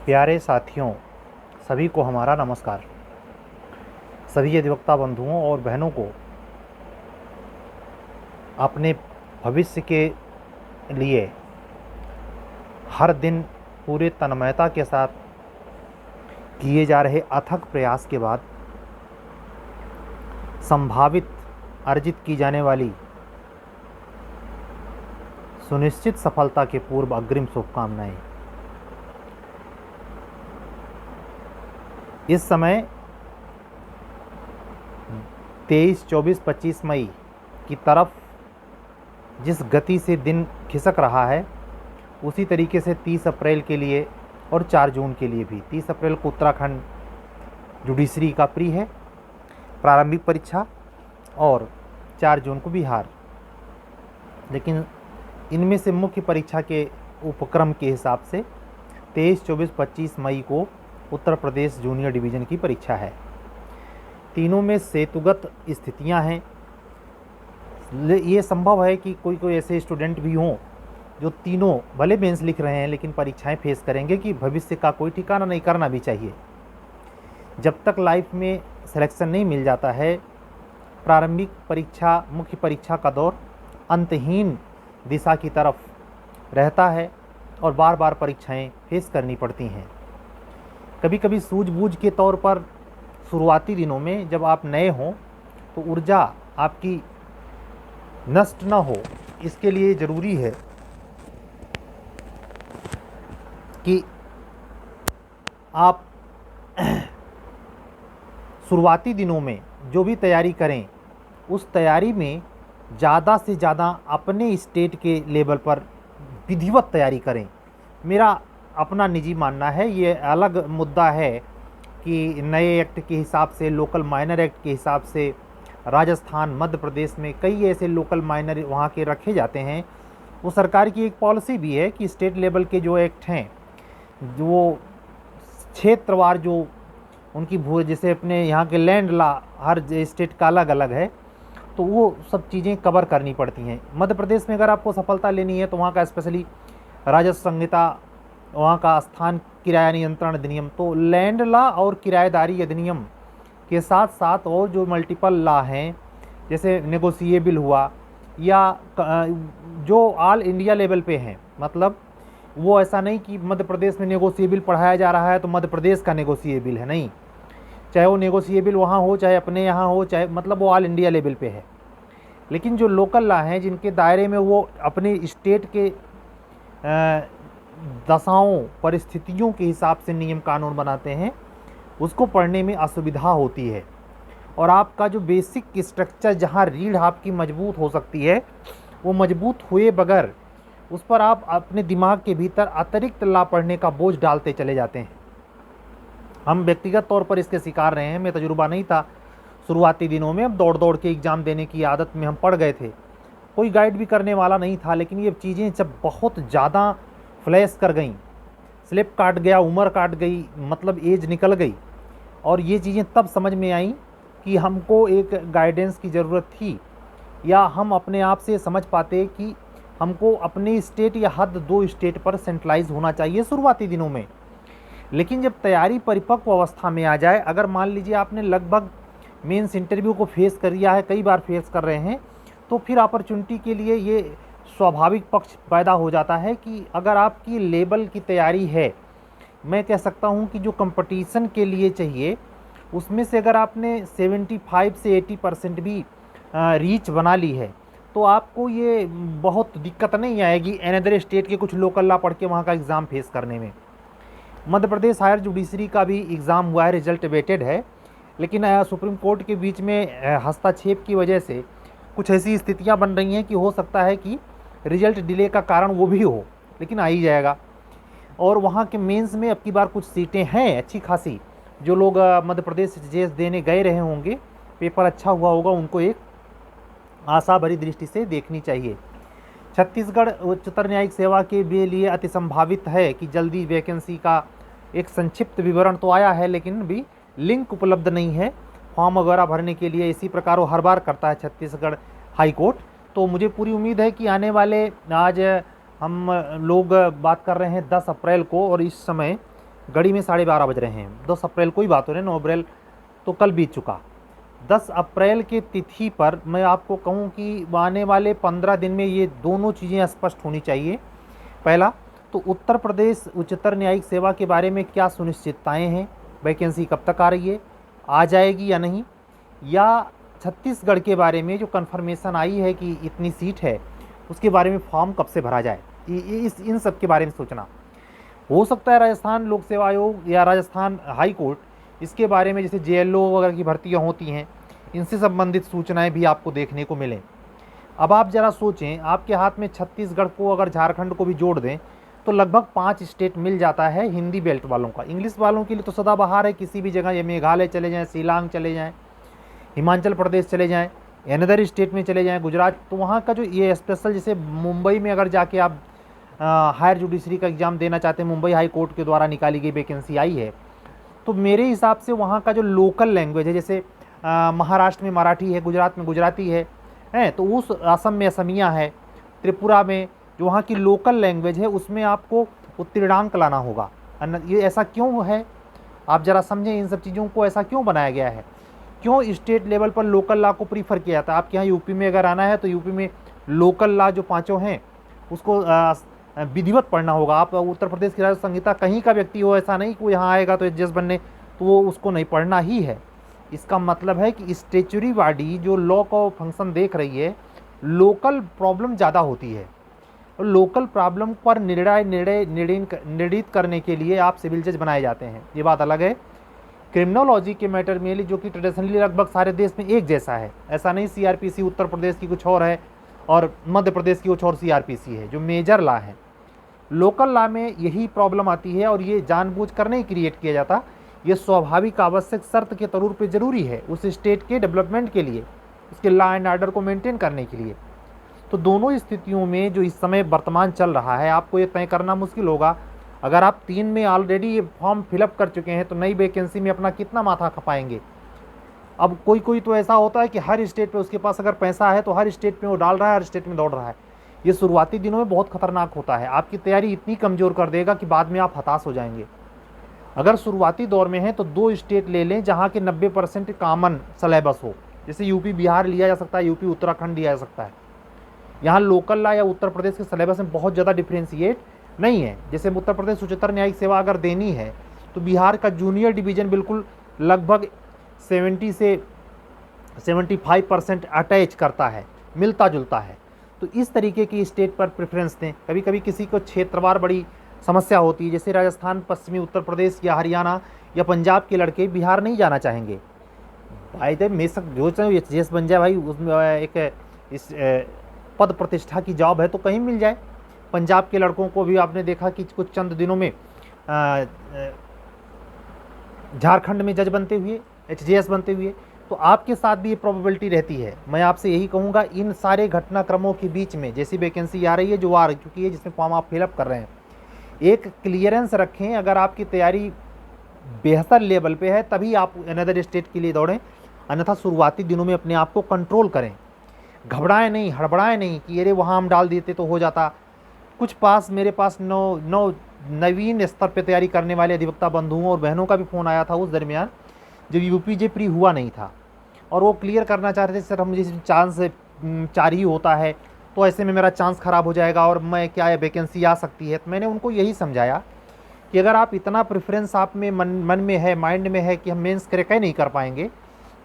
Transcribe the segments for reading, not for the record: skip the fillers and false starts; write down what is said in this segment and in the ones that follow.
प्यारे साथियों, सभी को हमारा नमस्कार। सभी अधिवक्ता बंधुओं और बहनों को अपने भविष्य के लिए हर दिन पूरे तन्मयता के साथ किए जा रहे अथक प्रयास के बाद संभावित अर्जित की जाने वाली सुनिश्चित सफलता के पूर्व अग्रिम शुभकामनाएं। इस समय 23, 24, 25 मई की तरफ जिस गति से दिन खिसक रहा है, उसी तरीके से 30 अप्रैल के लिए और 4 जून के लिए भी। 30 अप्रैल को उत्तराखंड जुडिशरी का प्री है प्रारंभिक परीक्षा, और 4 जून को बिहार। लेकिन इनमें से मुख्य परीक्षा के उपक्रम के हिसाब से 23, 24, 25 मई को उत्तर प्रदेश जूनियर डिवीज़न की परीक्षा है। तीनों में सेतुगत स्थितियां हैं। ये संभव है कि कोई ऐसे स्टूडेंट भी हों जो तीनों भले मेंस लिख रहे हैं लेकिन परीक्षाएं फेस करेंगे, कि भविष्य का कोई ठिकाना नहीं, करना भी चाहिए। जब तक लाइफ में सिलेक्शन नहीं मिल जाता है, प्रारंभिक परीक्षा मुख्य परीक्षा का दौर अंतहीन दिशा की तरफ रहता है और बार बार परीक्षाएं फेस करनी पड़ती हैं। कभी कभी सूझबूझ के तौर पर शुरुआती दिनों में जब आप नए हों तो ऊर्जा आपकी नष्ट न हो, इसके लिए ज़रूरी है कि आप शुरुआती दिनों में जो भी तैयारी करें, उस तैयारी में ज़्यादा से ज़्यादा अपने स्टेट के लेवल पर विधिवत तैयारी करें। मेरा अपना निजी मानना है, ये अलग मुद्दा है कि नए एक्ट के हिसाब से, लोकल माइनर एक्ट के हिसाब से राजस्थान, मध्य प्रदेश में कई ऐसे लोकल माइनर वहाँ के रखे जाते हैं। वो सरकार की एक पॉलिसी भी है कि स्टेट लेवल के जो एक्ट हैं, जो क्षेत्रवार जो उनकी भू, जैसे अपने यहाँ के लैंड लॉ हर स्टेट का अलग अलग है, तो वो सब चीज़ें कवर करनी पड़ती हैं। मध्य प्रदेश में अगर आपको सफलता लेनी है तो वहाँ का स्पेशली राजस्व संहिता, वहाँ का स्थान किराया नियंत्रण अधिनियम, तो लैंड लॉ और किराएदारी अधिनियम के साथ साथ और जो मल्टीपल लॉ हैं, जैसे नेगोशिएबल हुआ, या जो ऑल इंडिया लेवल पे हैं, मतलब वो ऐसा नहीं कि मध्य प्रदेश में नेगोशिएबल पढ़ाया जा रहा है तो मध्य प्रदेश का नेगोशिएबल है, नहीं। चाहे वो नेगोशिएबल वहाँ हो, चाहे अपने यहाँ हो, चाहे मतलब वो ऑल इंडिया लेवल पे है। लेकिन जो लोकल लॉ हैं, जिनके दायरे में वो अपने स्टेट के दशाओं परिस्थितियों के हिसाब से नियम कानून बनाते हैं, उसको पढ़ने में असुविधा होती है। और आपका जो बेसिक स्ट्रक्चर, जहाँ रीढ़ आपकी मजबूत हो सकती है, वो मजबूत हुए बगैर उस पर आप अपने दिमाग के भीतर अतिरिक्त लॉ पढ़ने का बोझ डालते चले जाते हैं। हम व्यक्तिगत तौर पर इसके शिकार रहे हैं। मैं तजुर्बा नहीं था शुरुआती दिनों में, अब दौड़ दौड़ के एग्ज़ाम देने की आदत में हम पड़ गए थे। कोई गाइड भी करने वाला नहीं था। लेकिन ये चीज़ें जब बहुत ज़्यादा फ्लैश कर गई, स्लिप काट गया, उम्र काट गई, मतलब एज निकल गई, और ये चीज़ें तब समझ में आई कि हमको एक गाइडेंस की ज़रूरत थी, या हम अपने आप से समझ पाते कि हमको अपने स्टेट या हद 2 स्टेट पर सेंट्रलाइज होना चाहिए शुरुआती दिनों में। लेकिन जब तैयारी परिपक्व अवस्था में आ जाए, अगर मान लीजिए आपने लगभग मेंस इंटरव्यू को फेस कर लिया है, कई बार फेस कर रहे हैं, तो फिर अपॉर्चुनिटी के लिए ये स्वाभाविक पक्ष पैदा हो जाता है कि अगर आपकी लेवल की तैयारी है, मैं कह सकता हूँ कि जो कंपटीशन के लिए चाहिए, उसमें से अगर आपने 75 से 80% भी रीच बना ली है, तो आपको ये बहुत दिक्कत नहीं आएगी अनदर स्टेट के कुछ लोकल लॉ पढ़ के वहाँ का एग्ज़ाम फेस करने में। मध्य प्रदेश हायर जुडिशरी का भी एग्ज़ाम हुआ है, रिजल्ट वेटेड है, लेकिन सुप्रीम कोर्ट के बीच में हस्तक्षेप की वजह से कुछ ऐसी स्थितियाँ बन रही हैं कि हो सकता है कि रिजल्ट डिले का कारण वो भी हो, लेकिन आ ही जाएगा। और वहाँ के मेंस में अब की बार कुछ सीटें हैं अच्छी खासी। जो लोग मध्य प्रदेश जेस देने गए रहे होंगे, पेपर अच्छा हुआ होगा, उनको एक आशा भरी दृष्टि से देखनी चाहिए। छत्तीसगढ़ उच्चतर न्यायिक सेवा के लिए अति संभावित है कि जल्दी वैकेंसी का एक संक्षिप्त विवरण तो आया है, लेकिन भी लिंक उपलब्ध नहीं है फॉर्म वगैरह भरने के लिए। इसी प्रकार वो हर बार करता है छत्तीसगढ़ हाई कोर्ट। तो मुझे पूरी उम्मीद है कि आने वाले, आज हम लोग बात कर रहे हैं 10 अप्रैल को, और इस समय घड़ी में 12:30 बज रहे हैं, 10 अप्रैल को ही बात हो रही है, 9 अप्रैल तो कल बीत चुका। 10 अप्रैल के तिथि पर मैं आपको कहूँ कि आने वाले 15 दिन में ये दोनों चीज़ें स्पष्ट होनी चाहिए। पहला तो उत्तर प्रदेश उच्चतर न्यायिक सेवा के बारे में क्या सुनिश्चितताएं हैं, वैकेंसी कब तक आ रही है, आ जाएगी या नहीं, या छत्तीसगढ़ के बारे में जो कन्फर्मेशन आई है कि इतनी सीट है उसके बारे में फॉर्म कब से भरा जाए, इन सब के बारे में सोचना। हो सकता है राजस्थान लोक सेवा आयोग या राजस्थान हाई कोर्ट इसके बारे में, जैसे जेएलओ वगैरह की भर्तियाँ होती हैं, इनसे संबंधित सूचनाएं भी आपको देखने को मिलें। अब आप ज़रा सोचें, आपके हाथ में छत्तीसगढ़ को अगर झारखंड को भी जोड़ दें तो लगभग 5 स्टेट मिल जाता है हिंदी बेल्ट वालों का। इंग्लिश वालों के लिए तो सदाबहार है, किसी भी जगह, ये मेघालय चले जाएँ, शिलांग चले जाएँ, हिमाचल प्रदेश चले जाएँ, अनदर स्टेट में चले जाएँ, गुजरात, तो वहाँ का जो ये स्पेशल, जैसे मुंबई में अगर जाके आप हायर जुडिशरी का एग्ज़ाम देना चाहते हैं, मुंबई हाई कोर्ट के द्वारा निकाली गई वैकेंसी आई है, तो मेरे हिसाब से वहाँ का जो लोकल लैंग्वेज है, जैसे महाराष्ट्र में मराठी है, गुजरात में गुजराती है, तो उस असम में असमिया है, त्रिपुरा में जो वहाँ की लोकल लैंग्वेज है उसमें आपको उत्तीर्णांक लाना होगा। ये ऐसा क्यों है, आप ज़रा समझें इन सब चीज़ों को, ऐसा क्यों बनाया गया है, क्यों स्टेट लेवल पर लोकल लॉ को प्रीफर किया जाता है। आपके यहाँ यूपी में अगर आना है तो यूपी में लोकल लॉ जो पाँचों हैं उसको विधिवत पढ़ना होगा। आप उत्तर प्रदेश की राज्य संहिता कहीं का व्यक्ति हो, ऐसा नहीं कि वो यहाँ आएगा तो जज बनने, तो वो उसको नहीं पढ़ना ही है। इसका मतलब है कि स्टेचुरी बॉडी जो लॉ का फंक्शन देख रही है, लोकल प्रॉब्लम ज़्यादा होती है, और लोकल प्रॉब्लम पर निर्णित करने के लिए आप सिविल जज बनाए जाते हैं, ये बात अलग है। क्रिमिनोलॉजी के मैटर में जो कि ट्रेडिशनली लगभग सारे देश में एक जैसा है, ऐसा नहीं सीआरपीसी उत्तर प्रदेश की कुछ और है और मध्य प्रदेश की कुछ और सीआरपीसी है, जो मेजर लॉ है। लोकल लॉ में यही प्रॉब्लम आती है और ये जानबूझ कर नहीं क्रिएट किया जाता, ये स्वाभाविक आवश्यक शर्त के तौर पे ज़रूरी है उस स्टेट के डेवलपमेंट के लिए, उसके लॉ एंड ऑर्डर को मेंटेन करने के लिए। तो दोनों स्थितियों में जो इस समय वर्तमान चल रहा है, आपको ये तय करना मुश्किल होगा। अगर आप 3 में ऑलरेडी ये फॉर्म फिलअप कर चुके हैं तो नई वैकेंसी में अपना कितना माथा खपाएंगे। अब कोई तो ऐसा होता है कि हर स्टेट पे उसके पास अगर पैसा है तो हर स्टेट में वो डाल रहा है, हर स्टेट में दौड़ रहा है। ये शुरुआती दिनों में बहुत खतरनाक होता है, आपकी तैयारी इतनी कमज़ोर कर देगा कि बाद में आप हताश हो जाएंगे। अगर शुरुआती दौर में है तो 2 स्टेट ले लें जहाँ के 90% कॉमन सिलेबस हो, जैसे यूपी बिहार लिया जा सकता है, यूपी उत्तराखंड लिया जा सकता है। यहाँ लोकल लॉ या उत्तर प्रदेश के सिलेबस में बहुत ज़्यादा डिफ्रेंशिएट नहीं है। जैसे उत्तर प्रदेश उच्चतर न्यायिक सेवा अगर देनी है तो बिहार का जूनियर डिवीज़न बिल्कुल लगभग 70 से 75% अटैच करता है, मिलता जुलता है। तो इस तरीके की स्टेट पर प्रेफरेंस दें। कभी कभी किसी को क्षेत्रवार बड़ी समस्या होती है, जैसे राजस्थान, पश्चिमी उत्तर प्रदेश या हरियाणा या पंजाब के लड़के बिहार नहीं जाना चाहेंगे। भाई जब मैं सब जो चाहे एचजीएस बन जाए, भाई उसमें एक इस पद प्रतिष्ठा की जॉब है तो कहीं मिल जाए। पंजाब के लड़कों को भी आपने देखा कि कुछ चंद दिनों में झारखंड में जज बनते हुए, एचजीएस बनते हुए, तो आपके साथ भी ये प्रोबेबिलिटी रहती है। मैं आपसे यही कहूँगा, इन सारे घटनाक्रमों के बीच में जैसी वैकेंसी आ रही है, जो आ चुकी है, जिसमें फॉर्म आप फिलअप कर रहे हैं, एक क्लियरेंस रखें। अगर आपकी तैयारी बेहतर लेवल पे है तभी आप अनदर स्टेट के लिए दौड़ें, अन्यथा शुरुआती दिनों में अपने आप को कंट्रोल करें। घबराएं नहीं, हड़बड़ाएं नहीं कि अरे वहाँ हम डाल देते तो हो जाता। कुछ मेरे पास नवीन स्तर पे तैयारी करने वाले अधिवक्ता बंधुओं और बहनों का भी फ़ोन आया था उस दरमियान, जब यूपीजे प्री हुआ नहीं था और वो क्लियर करना चाहते थे, सर हम मुझे चांस 4 ही होता है तो ऐसे में मेरा चांस ख़राब हो जाएगा और मैं क्या है वैकेंसी आ सकती है। तो मैंने उनको यही समझाया कि अगर आप इतना प्रेफरेंस आप में मन में है, माइंड में है कि हम मेंस क्रैक नहीं कर पाएंगे,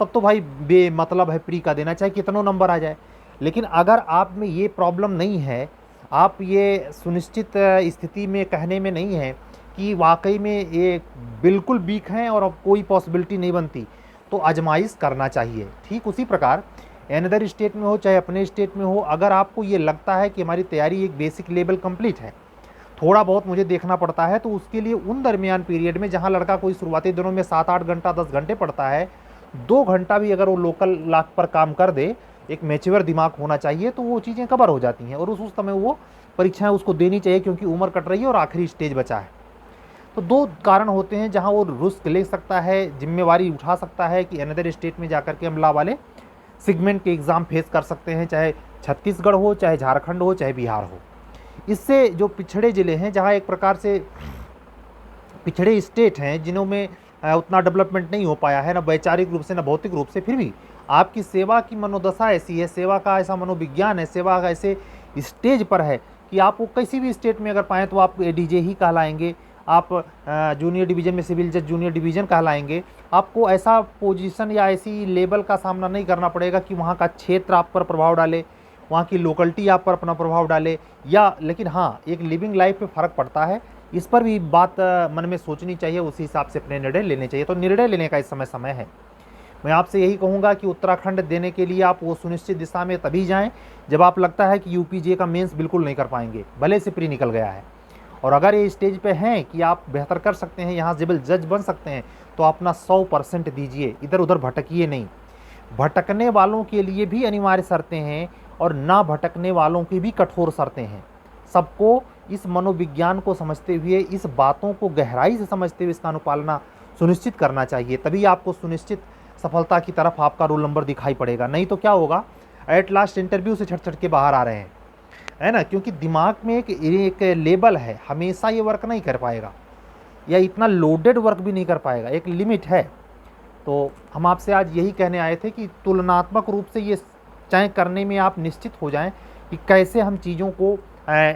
तब तो भाई बेमतलब है प्री का देना, चाहे कितनों नंबर आ जाए। लेकिन अगर आप में ये प्रॉब्लम नहीं है, आप ये सुनिश्चित स्थिति में कहने में नहीं है कि वाकई में ये बिल्कुल वीक हैं और अब कोई पॉसिबिलिटी नहीं बनती, तो आजमाइश करना चाहिए। ठीक उसी प्रकार अनदर स्टेट में हो चाहे अपने स्टेट में हो, अगर आपको ये लगता है कि हमारी तैयारी एक बेसिक लेवल कंप्लीट है, थोड़ा बहुत मुझे देखना पड़ता है, तो उसके लिए उन दरमियान पीरियड में जहाँ लड़का कोई शुरुआती दिनों में 7-8 घंटा 10 घंटे पढ़ता है, 2 घंटा भी अगर वो लोकल लॉ पर काम कर दे, एक मैच्योर दिमाग होना चाहिए, तो वो चीज़ें कवर हो जाती हैं और उस समय वो परीक्षाएं उसको देनी चाहिए, क्योंकि उम्र कट रही है और आखिरी स्टेज बचा है। तो 2 कारण होते हैं जहां वो रिस्क ले सकता है, जिम्मेवारी उठा सकता है कि अनदर स्टेट में जाकर के हम लॉ वाले सेगमेंट के एग्ज़ाम फेस कर सकते हैं, चाहे छत्तीसगढ़ हो, चाहे झारखंड हो, चाहे बिहार हो। इससे जो पिछड़े ज़िले हैं, जहाँ एक प्रकार से पिछड़े स्टेट हैं जिन्हों में उतना डेवलपमेंट नहीं हो पाया है, ना वैचारिक रूप से ना भौतिक रूप से, फिर भी आपकी सेवा की मनोदशा ऐसी है, सेवा का ऐसा मनोविज्ञान है, सेवा का ऐसे स्टेज पर है कि आप वो किसी भी स्टेट में अगर पाएँ तो आप डीजे ही कहलाएंगे, आप जूनियर डिवीज़न में सिविल जज जूनियर डिवीज़न कहलाएंगे। आपको ऐसा पोजीशन या ऐसी लेवल का सामना नहीं करना पड़ेगा कि वहाँ का क्षेत्र आप पर प्रभाव डाले, वहाँ की लोकेलिटी आप पर अपना प्रभाव डाले, या लेकिन हाँ, एक लिविंग लाइफ पे फ़र्क पड़ता है। इस पर भी बात मन में सोचनी चाहिए, उसी हिसाब से अपने निर्णय लेने चाहिए। तो निर्णय लेने का इस समय है। मैं आपसे यही कहूँगा कि उत्तराखंड देने के लिए आप वो सुनिश्चित दिशा में तभी जाएँ जब आप लगता है कि यूपीजे का मेंस बिल्कुल नहीं कर पाएंगे, भले से प्री निकल गया है। और अगर ये स्टेज पे हैं कि आप बेहतर कर सकते हैं, यहाँ सिविल जज बन सकते हैं, तो अपना 100% दीजिए, इधर उधर भटकिए नहीं। भटकने वालों के लिए भी अनिवार्य शर्तें हैं और ना भटकने वालों की भी कठोर शर्तें हैं। सबको इस मनोविज्ञान को समझते हुए, इस बातों को गहराई से समझते हुए इसका अनुपालना सुनिश्चित करना चाहिए, तभी आपको सुनिश्चित सफलता की तरफ आपका रोल नंबर दिखाई पड़ेगा। नहीं तो क्या होगा, एट लास्ट इंटरव्यू से छट छट के बाहर आ रहे हैं, है ना, क्योंकि दिमाग में एक लेबल है, हमेशा ये वर्क नहीं कर पाएगा या इतना लोडेड वर्क भी नहीं कर पाएगा, एक लिमिट है। तो हम आपसे आज यही कहने आए थे कि तुलनात्मक रूप से ये तय करने में आप निश्चित हो जाएं कि कैसे हम चीज़ों को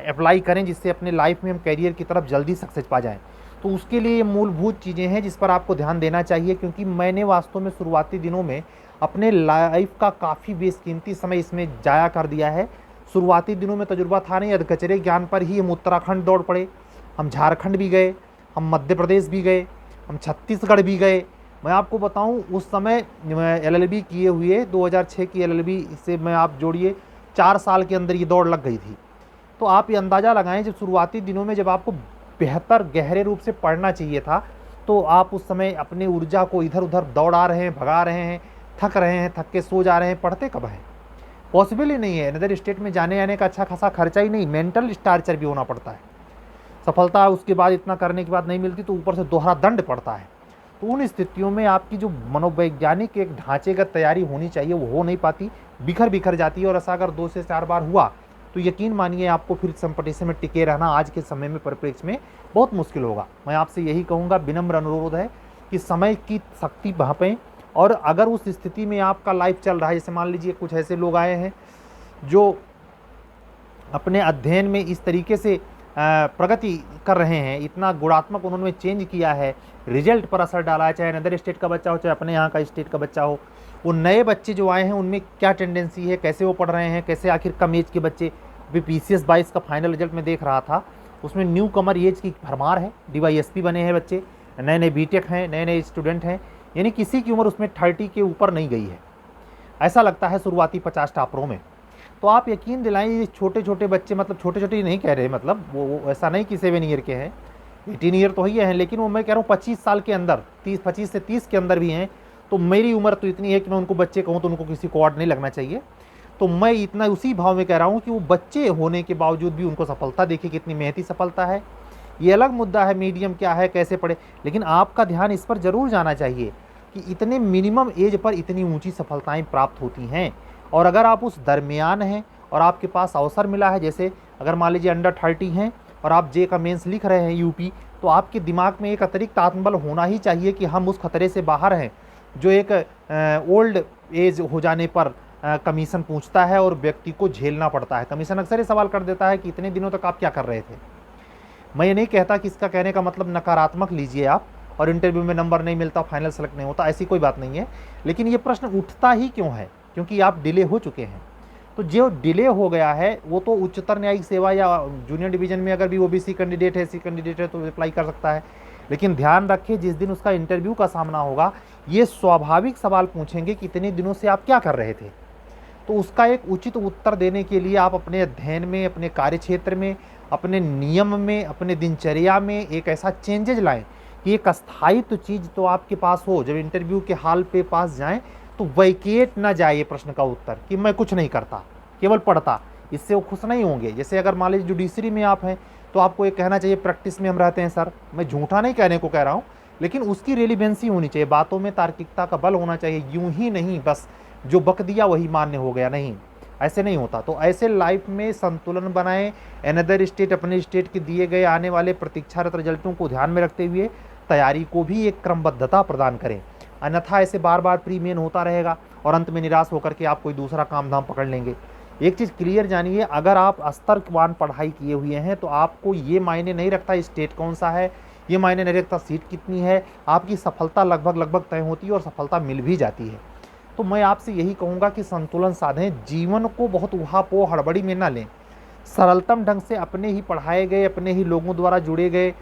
अप्लाई करें जिससे अपने लाइफ में हम कैरियर की तरफ जल्दी सक्सेस पा जाएं। तो उसके लिए ये मूलभूत चीज़ें हैं जिस पर आपको ध्यान देना चाहिए, क्योंकि मैंने वास्तव में शुरुआती दिनों में अपने लाइफ का काफ़ी बेशकीमती समय इसमें जाया कर दिया है। शुरुआती दिनों में तजुर्बा था नहीं, अधकचरे ज्ञान पर ही हम उत्तराखंड दौड़ पड़े, हम झारखंड भी गए, हम मध्य प्रदेश भी गए, हम छत्तीसगढ़ भी गए। मैं आपको बताऊं, उस समय एलएलबी किए हुए 2006 की एलएलबी से मैं आप जोड़िए 4 साल के अंदर ये दौड़ लग गई थी। तो आप ये अंदाज़ा लगाएं, जब शुरुआती दिनों में जब आपको बेहतर गहरे रूप से पढ़ना चाहिए था, तो आप उस समय अपनी ऊर्जा को इधर उधर दौड़ा रहे हैं, भगा रहे हैं, थक रहे हैं, थक के सो जा रहे हैं, पढ़ते कब हैं? पॉसिबल ही नहीं है। अनदर स्टेट में जाने आने का अच्छा खासा खर्चा ही नहीं, मेंटल टार्चर भी होना पड़ता है। सफलता उसके बाद इतना करने के बाद नहीं मिलती, तो ऊपर से दोहरा दंड पड़ता है। तो उन स्थितियों में आपकी जो मनोवैज्ञानिक एक ढांचेगत तैयारी होनी चाहिए वो हो नहीं पाती, बिखर बिखर जाती है। और ऐसा अगर 2 से 4 बार हुआ तो यकीन मानिए आपको फिर कंपटीशन में टिके रहना आज के समय में परिप्रेक्ष्य में बहुत मुश्किल होगा। मैं आपसे यही कहूँगा, विनम्र अनुरोध है कि समय की शक्ति भांपें। और अगर उस स्थिति में आपका लाइफ चल रहा है, जैसे मान लीजिए कुछ ऐसे लोग आए हैं जो अपने अध्ययन में इस तरीके से प्रगति कर रहे हैं, इतना गुणात्मक उन्होंने चेंज किया है, रिजल्ट पर असर डाला है, चाहे अनदर स्टेट का बच्चा हो चाहे अपने यहाँ का स्टेट का बच्चा हो। वो नए बच्चे जो आए हैं उनमें क्या टेंडेंसी है, कैसे वो पढ़ रहे हैं, कैसे आखिर कम एज के बच्चे, अभी PCS 22 का फाइनल रिजल्ट में देख रहा था, उसमें न्यू कमर एज की भरमार है। DYSP बने हैं बच्चे, नए नए BTech हैं, नए नए स्टूडेंट हैं, यानी किसी की उम्र उसमें 30 के ऊपर नहीं गई है, ऐसा लगता है शुरुआती 50 टॉपरों में। तो आप यकीन दिलाएं, ये छोटे छोटे बच्चे, मतलब छोटे छोटे नहीं कह रहे, मतलब वो ऐसा नहीं कि 7 ईयर के हैं, 18 ईयर तो ही हैं, लेकिन वो मैं कह रहा हूँ 25 साल के अंदर, 25 से 30 के अंदर भी हैं। तो मेरी उम्र तो इतनी है कि मैं उनको बच्चे कहूँ तो उनको किसी को ऑड नहीं लगना चाहिए। तो मैं इतना उसी भाव में कह रहा हूँ कि वो बच्चे होने के बावजूद भी उनको सफलता देखिए, कितनी मेहनती सफलता है। ये अलग मुद्दा है मीडियम क्या है, कैसे पढ़े, लेकिन आपका ध्यान इस पर ज़रूर जाना चाहिए कि इतने मिनिमम एज पर इतनी ऊंची सफलताएं प्राप्त होती हैं। और अगर आप उस दरमियान हैं और आपके पास अवसर मिला है, जैसे अगर मान लीजिए अंडर 30 हैं और आप जे का मेंस लिख रहे हैं यूपी, तो आपके दिमाग में एक अतिरिक्त आत्मबल होना ही चाहिए कि हम उस खतरे से बाहर हैं जो एक ओल्ड एज हो जाने पर कमीशन पूछता है और व्यक्ति को झेलना पड़ता है। कमीशन अक्सर ये सवाल कर देता है कि इतने दिनों तक आप क्या कर रहे थे। मैं ये नहीं कहता कि इसका कहने का मतलब नकारात्मक लीजिए आप और इंटरव्यू में नंबर नहीं मिलता, फाइनल सेलेक्ट नहीं होता, ऐसी कोई बात नहीं है। लेकिन ये प्रश्न उठता ही क्यों है, क्योंकि आप डिले हो चुके हैं। तो जो डिले हो गया है वो तो उच्चतर न्यायिक सेवा या जूनियर डिवीजन में अगर भी OBC कैंडिडेट है, SC कैंडिडेट है, तो अप्लाई कर सकता है। लेकिन ध्यान रखिए, जिस दिन उसका इंटरव्यू का सामना होगा, ये स्वाभाविक सवाल पूछेंगे कि इतने दिनों से आप क्या कर रहे थे। तो उसका एक उचित उत्तर देने के लिए आप अपने अध्ययन में, अपने कार्य क्षेत्र में, अपने नियम में, अपने दिनचर्या में एक ऐसा चेंजेज लाएं कि एक अस्थायित्व चीज़ तो आपके पास हो। जब इंटरव्यू के हाल पे पास जाएं तो वैकेट ना जाए ये प्रश्न का उत्तर कि मैं कुछ नहीं करता, केवल पढ़ता। इससे वो खुश नहीं होंगे। जैसे अगर मान लीजिए जुडिशरी में आप हैं तो आपको एक कहना चाहिए प्रैक्टिस में हम रहते हैं सर, मैं झूठा नहीं कहने को कह रहा हूँ, लेकिन उसकी रेलिवेंसी होनी चाहिए, बातों में तार्किकता का बल होना चाहिए। यूं ही नहीं बस जो बक दिया वही मान्य हो गया, नहीं, ऐसे नहीं होता। तो ऐसे लाइफ में संतुलन बनाएं, अनदर स्टेट अपने स्टेट के दिए गए आने वाले प्रतीक्षारत रिजल्टों को ध्यान में रखते हुए तैयारी को भी एक क्रमबद्धता प्रदान करें, अन्यथा ऐसे बार बार प्रीमियन होता रहेगा और अंत में निराश होकर के आप कोई दूसरा काम धाम पकड़ लेंगे। एक चीज़ क्लियर जानिए, अगर आप स्तरवान पढ़ाई किए हुए हैं तो आपको ये मायने नहीं रखता स्टेट कौन सा है, ये मायने नहीं रखता सीट कितनी है, आपकी सफलता लगभग तय होती है और सफलता मिल भी जाती है। तो मैं आपसे यही कहूँगा कि संतुलन साधें, जीवन को बहुत उहापोह हड़बड़ी में ना लें, सरलतम ढंग से अपने ही पढ़ाए गए, अपने ही लोगों द्वारा जुड़े गए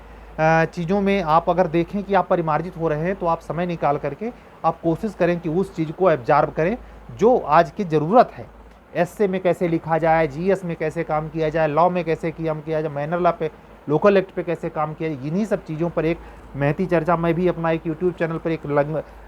चीज़ों में आप अगर देखें कि आप परिमार्जित हो रहे हैं तो आप समय निकाल करके आप कोशिश करें कि उस चीज़ को एब्जॉर्ब करें जो आज की ज़रूरत है। एसए में कैसे लिखा जाए, जीएस में कैसे काम किया जाए, लॉ में कैसे काम किया जाए, माइनर लॉ पे, लोकल एक्ट पे कैसे काम किया जाए, इन्हीं सब चीज़ों पर एक महती चर्चा मैं भी अपना एक यूट्यूब चैनल पर एक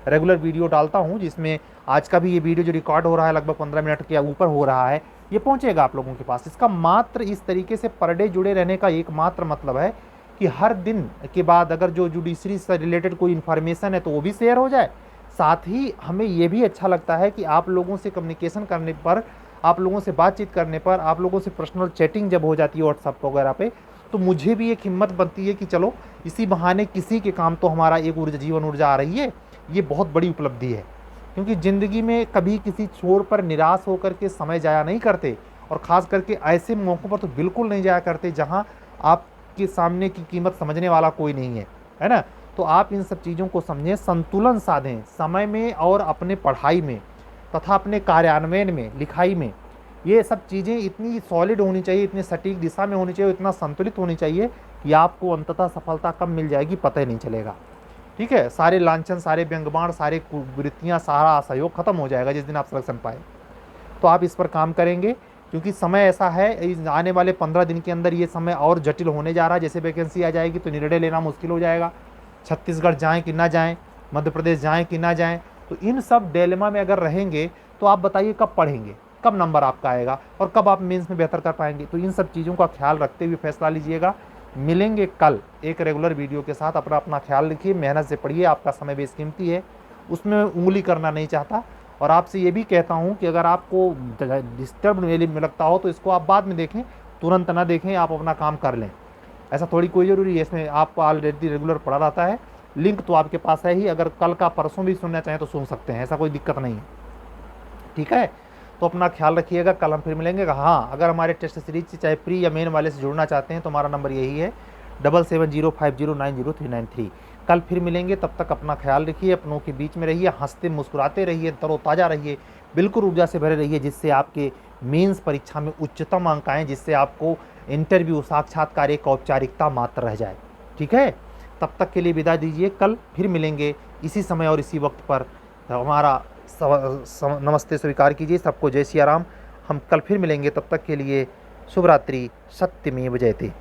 रेगुलर वीडियो डालता हूँ, जिसमें आज का भी ये वीडियो जो रिकॉर्ड हो रहा है लगभग 15 मिनट के ऊपर हो रहा है, ये पहुँचेगा आप लोगों के पास। इसका मात्र इस तरीके से पर डे जुड़े रहने का एकमात्र मतलब है कि हर दिन के बाद अगर जो जुडिशरी से रिलेटेड कोई इन्फॉर्मेशन है तो वो भी शेयर हो जाए। साथ ही हमें ये भी अच्छा लगता है कि आप लोगों से कम्युनिकेशन करने पर, आप लोगों से बातचीत करने पर, आप लोगों से पर्सनल चैटिंग जब हो जाती है व्हाट्सएप वगैरह पे, तो मुझे भी एक हिम्मत बनती है कि चलो इसी बहाने किसी के काम तो हमारा एक ऊर्जा, जीवन ऊर्जा आ रही है। ये बहुत बड़ी उपलब्धि है, क्योंकि ज़िंदगी में कभी किसी छोर पर निराश होकर के समय जाया नहीं करते, और ख़ास करके ऐसे मौक़ों पर तो बिल्कुल नहीं जाया करते जहाँ आपके सामने की कीमत समझने वाला कोई नहीं है ना। तो आप इन सब चीज़ों को समझें, संतुलन साधें समय में और अपने पढ़ाई में तथा अपने कार्यान्वयन में, लिखाई में। ये सब चीज़ें इतनी सॉलिड होनी चाहिए, इतनी सटीक दिशा में होनी चाहिए, इतना संतुलित होनी चाहिए कि आपको अंततः सफलता कब मिल जाएगी पता ही नहीं चलेगा। ठीक है, सारे लांछन, सारे व्यंग्यबाण, सारे कुवृत्तियाँ, सारा असहयोग खत्म हो जाएगा जिस दिन आप सिलेक्शन पाए। तो आप इस पर काम करेंगे, क्योंकि समय ऐसा है, आने वाले 15 दिन के अंदर ये समय और जटिल होने जा रहा है। जैसे वैकेंसी आ जाएगी तो निर्णय लेना मुश्किल हो जाएगा, छत्तीसगढ़ जाएँ कि ना जाएँ, मध्य प्रदेश जाएँ कि ना जाएँ। तो इन सब डिलेमा में अगर रहेंगे तो आप बताइए कब पढ़ेंगे, कब नंबर आपका आएगा और कब आप मेंस में बेहतर कर पाएंगे। तो इन सब चीज़ों का ख्याल रखते हुए फैसला लीजिएगा। मिलेंगे कल एक रेगुलर वीडियो के साथ। अपना ख्याल रखिए, मेहनत से पढ़िए, आपका समय बेशकीमती है, उसमें उंगली करना नहीं चाहता। और आपसे ये भी कहता हूँ कि अगर आपको डिस्टर्ब में लगता हो तो इसको आप बाद में देखें, तुरंत ना देखें, आप अपना काम कर लें। ऐसा थोड़ी कोई ज़रूरी है, इसमें आपको ऑलरेडी रेगुलर पढ़ा रहता है, लिंक तो आपके पास है ही। अगर कल का परसों भी सुनना चाहें तो सुन सकते हैं, ऐसा कोई दिक्कत नहीं है। ठीक है, तो अपना ख्याल रखिएगा। कल हम फिर मिलेंगे। हाँ, अगर हमारे टेस्ट सीरीज से चाहे प्री या मेन वाले से जुड़ना चाहते हैं तो हमारा नंबर यही है 7705090393। कल फिर मिलेंगे, तब तक अपना ख्याल रखिए, अपनों के बीच में रहिए, हंसते मुस्कुराते रहिए, तरोताज़ा रहिए, बिल्कुल ऊर्जा से भरे रहिए, जिससे आपके मेंस परीक्षा में उच्चतम अंक आएँ, जिससे आपको इंटरव्यू, साक्षात्कार एक औपचारिकता मात्र रह जाए। ठीक है, तब तक के लिए विदा दीजिए। कल फिर मिलेंगे इसी समय और इसी वक्त पर। हमारा नमस्ते स्वीकार कीजिए। सबको जय सिया राम। हम कल फिर मिलेंगे, तब तक के लिए शुभ रात्रि। सत्यमेव जयते।